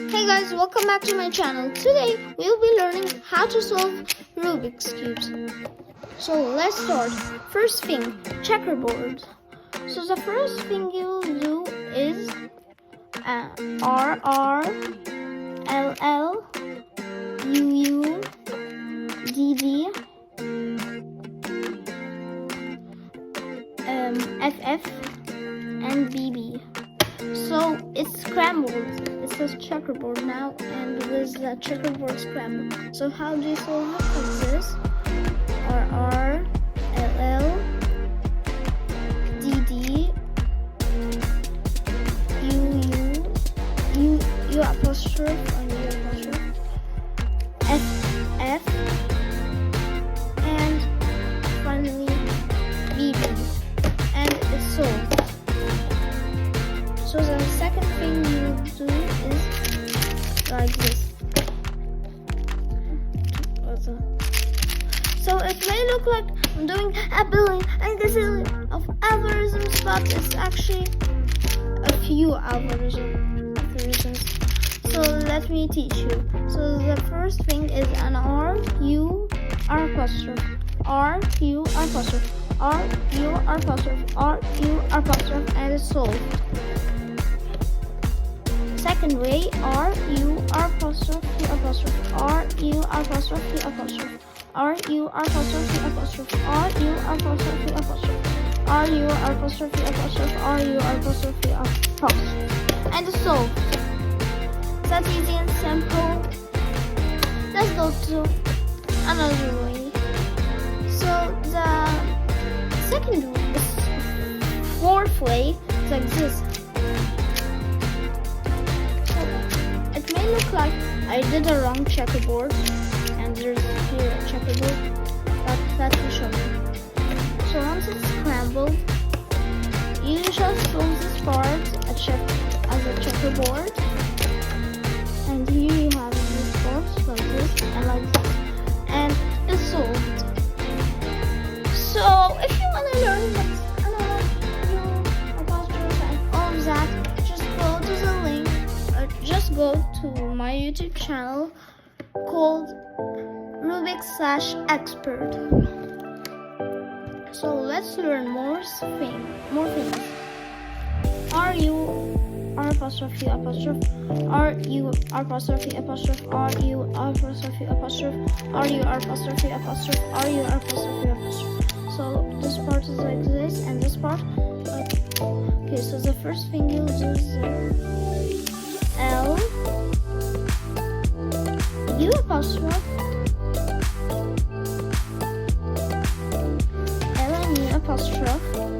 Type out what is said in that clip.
Hey guys, welcome back to my channel. Today we'll be learning how to solve Rubik's cubes. So let's start. First thing, checkerboard. So the first thing you'll do is R R L L U U D D F F and B B. So it's scrambled. It says checkerboard now, and with the checkerboard scrambled. So how do you solve it? Like this: R R L L D D U apostrophe and U apostrophe F F and finally B B, and it's solved. So the second thing you do is like this. So it may look like I'm doing a billion and gazillion of algorithms, but it's actually a few algorithms. So let me teach you. So the first thing is an R U R apostrophe R U R apostrophe R U R apostrophe R U R apostrophe, and it's solved. Second way, R U R apostrophe apostrophe R U R apostrophe apostrophe R U R apostrophe apostrophe R U R apostrophe apostrophe R U R apostrophe apostrophe R U R apostrophe apostrophe, and it's solved. That's easy and simple. Let's go to another way. So the fourth way is like this. It may look like I did a wrong checkerboard, and there's here a checkerboard, but that will show you. So once it's scrambled, you just fold this part as a checkerboard, and here you have this box like this and like this, and it's solved. So if you want to learn what's apostrophe and all of that, just go to my YouTube channel called Rubik/expert. So let's learn more things. R U R apostrophe apostrophe R U R apostrophe apostrophe R U R apostrophe apostrophe R U R apostrophe apostrophe R U R apostrophe apostrophe. So this part is like this, and this part like okay. So the first thing you'll do is L U apostrophe L and U apostrophe